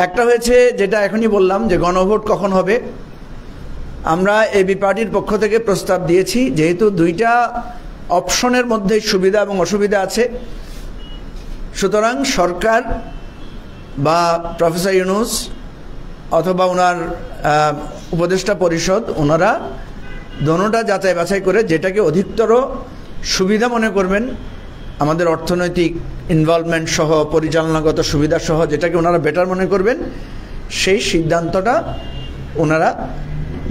একটা হয়েছে যেটা এখনই বললাম যে গণভোট কখন হবে। আমরা এবি পার্টির পক্ষ থেকে প্রস্তাব দিয়েছি, যেহেতু দুইটা অপশনের মধ্যে সুবিধা এবং অসুবিধা আছে, সুতরাং সরকার বা প্রফেসর ইউনূস অথবা ওনার উপদেষ্টা পরিষদ ওনারা দোনোটা যাচাই বাছাই করে যেটাকে অধিকতর সুবিধা মনে করবেন, আমাদের অর্থনৈতিক ইনভলভমেন্ট সহ পরিচালনাগত সুবিধা সহ যেটাকে ওনারা বেটার মনে করবেন, সেই সিদ্ধান্তটা ওনারা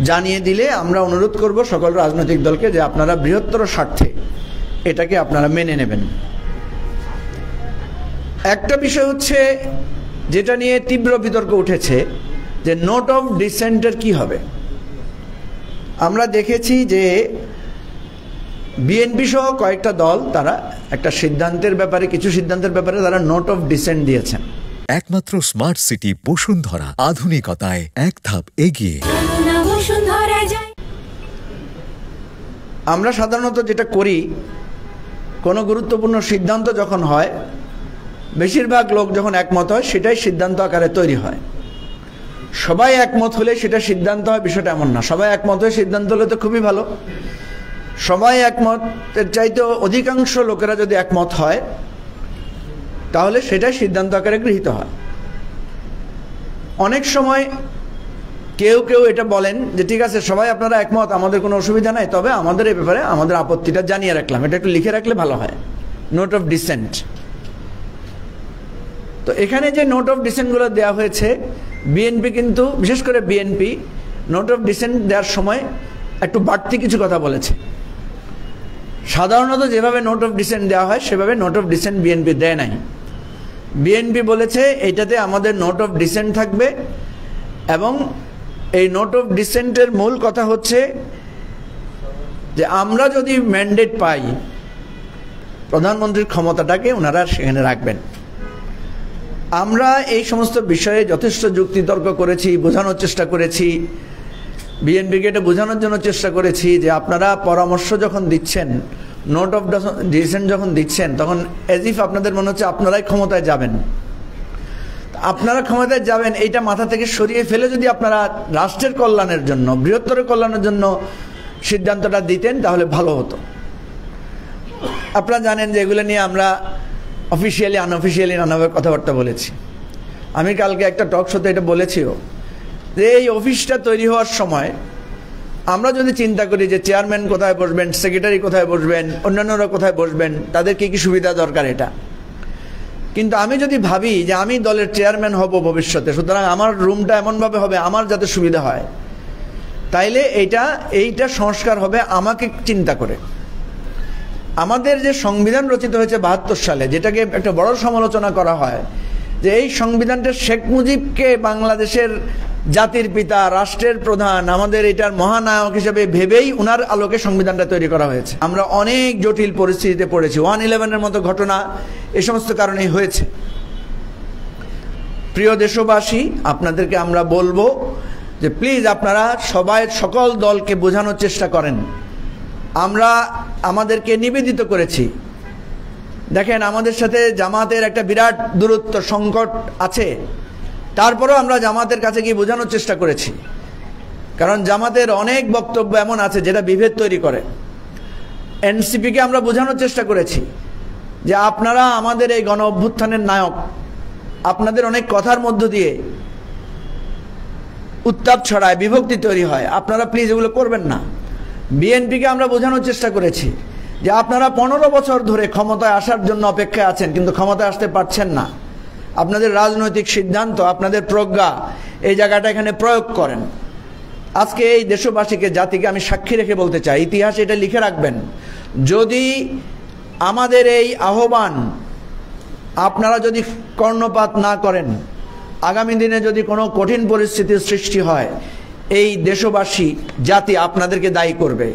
জানিয়ে দিলে আমরা অনুরোধ করব সকল রাজনৈতিক দলকে যে আপনারা বৃহত্তর স্বার্থে এটাকে আপনারা মেনে নেবেন। একটা বিষয় হচ্ছে যেটা নিয়ে তীব্র বিতর্ক উঠেছে যে নোট অফ ডিসেন্টের কি হবে। আমরা দেখেছি যে বিএনপি সহ কয়েকটা দল তারা একটা সিদ্ধান্তের ব্যাপারে, কিছু সিদ্ধান্তের ব্যাপারে তারা নোট অফ ডিসেন্ট দিয়েছেন। একমাত্র স্মার্ট সিটি বসুন্ধরা, আধুনিকতায় এক ধাপ এগিয়ে। আমরা সাধারণত যেটা করি, কোনো গুরুত্বপূর্ণ সিদ্ধান্ত যখন হয়, বেশিরভাগ লোক যখন একমত হয় সেটাই সিদ্ধান্ত আকারে তৈরি হয়। সবাই একমত হলে সেটা সিদ্ধান্ত হয়, বিষয়টা এমন না। সবাই একমত হয়ে সিদ্ধান্ত হলে তো খুবই ভালো। সবাই একমতের চাইতে অধিকাংশ লোকেরা যদি একমত হয় তাহলে সেটাই সিদ্ধান্ত আকারে গৃহীত হয়। অনেক সময় কেউ কেউ এটা বলেন যে ঠিক আছে সবাই আপনারা একমত, আমাদের কোনো অসুবিধা নাই, তবে আমাদের এই ব্যাপারে আমাদের আপত্তিটা জানিয়ে রাখলাম, এটা একটু লিখে রাখলে ভালো হয়, নোট অফ ডিসেন্ট। তো এখানে যে নোট অফ ডিসেন্টগুলো দেওয়া হয়েছে, বিএনপি কিন্তু বিশেষ করে বিএনপি নোট অফ ডিসেন্ট দেওয়ার সময় একটু বাড়তি কিছু কথা বলেছে। সাধারণত যেভাবে নোট অফ ডিসেন্ট দেওয়া হয় সেভাবে নোট অফ ডিসেন্ট বিএনপি দেয় নাই। বিএনপি বলেছে এইটাতে আমাদের নোট অফ ডিসেন্ট থাকবে, এবং এই নোট অফ ডিসেন্টের মূল কথা হচ্ছে যে আমরা যদি ম্যান্ডেট পাই, প্রধানমন্ত্রীর ক্ষমতাটাকে ওনারা সেখানে রাখবেন। আমরা এই সমস্ত বিষয়ে যথেষ্ট যুক্তিতর্ক করেছি, বোঝানোর চেষ্টা করেছি, বিএনপিকে এটা বোঝানোর জন্য চেষ্টা করেছি যে আপনারা পরামর্শ যখন দিচ্ছেন, নোট অফ ডিসেন্ট যখন দিচ্ছেন, তখন এজ ইফ আপনাদের মনে হচ্ছে আপনারাই ক্ষমতায় যাবেন। আপনারা ক্ষমতায় যাবেন এইটা মাথা থেকে সরিয়ে ফেলে যদি আপনারা রাষ্ট্রের কল্যাণের জন্য, বৃহত্তর কল্যাণের জন্য সিদ্ধান্তটা দিতেন তাহলে ভালো হতো। আপনারা জানেন যে এগুলো নিয়ে আমরা অফিসিয়ালি আনঅফিসিয়ালি নানাভাবে কথাবার্তা বলেছি। আমি কালকে একটা টক শোতে এটা বলেছিও যে এই অফিসটা তৈরি হওয়ার সময় আমরা যদি চিন্তা করি যে চেয়ারম্যান কোথায় বসবেন, সেক্রেটারি কোথায় বসবেন, অন্যান্যরা কোথায় বসবেন, তাদের কী কী সুবিধা দরকার, এটা কিন্তু আমি যদি ভাবি যে আমি দলের চেয়ারম্যান হব ভবিষ্যতে, সুতরাং আমার রুমটা এমনভাবে হবে আমার যাতে সুবিধা হয়, তাইলে এইটা সংস্কার হবে আমাকে চিন্তা করে। আমাদের যে সংবিধান রচিত হয়েছে ৭২ সালে, যেটাকে একটা বড় সমালোচনা করা হয় যে এই সংবিধানটা শেখ মুজিবকে বাংলাদেশের জাতির পিতা, রাষ্ট্রের প্রধান, আমাদের এটার মহানায়ক হিসেবে ভেবেই উনার আলোকে সংবিধানটা তৈরি করা হয়েছে। আমরা অনেক জটিল পরিস্থিতিতে পড়েছি, 1/11-এর মতো ঘটনা এই সমস্ত কারণেই হয়েছে। প্রিয় দেশবাসী, আপনাদেরকে আমরা বলবো যে প্লিজ আপনারা সবাই, সকল দলকে বোঝানোর চেষ্টা করেন। আমরা আমাদেরকে নিবেদিত করেছি। দেখেন, আমাদের সাথে জামাতের একটা বিরাট দূরত্ব সংকট আছে, তারপরেও আমরা জামাতের কাছে গিয়ে বোঝানোর চেষ্টা করেছি, কারণ জামাতের অনেক বক্তব্য এমন আছে যেটা বিভেদ তৈরি করে। এনসিপিকে আমরা বোঝানোর চেষ্টা করেছি যে আপনারা আমাদের এই গণ অভ্যুত্থানের নায়ক, আপনাদের অনেক কথার মধ্য দিয়ে উত্তাপ ছড়ায়, বিভক্তি তৈরি হয়, আপনারা প্লিজ এগুলো করবেন না। বিএনপিকে আমরা বোঝানোর চেষ্টা করেছি যে আপনারা 15 বছর ধরে ক্ষমতায় আসার জন্য অপেক্ষায় আছেন, কিন্তু ক্ষমতায় আসতে পারছেন না। আপনাদের রাজনৈতিক সিদ্ধান্ত, আপনাদের প্রজ্ঞা এই জায়গাটা এখানে প্রয়োগ করেন। আজকে এই দেশবাসীকে, জাতিকে আমি সাক্ষী রেখে বলতে চাই, ইতিহাসে এটা লিখে রাখবেন, যদি আমাদের এই আহ্বান আপনারা যদি কর্ণপাত না করেন, আগামী দিনে যদি কোনো কঠিন পরিস্থিতির সৃষ্টি হয়, এই দেশবাসী, জাতি আপনাদেরকে দায়ী করবে।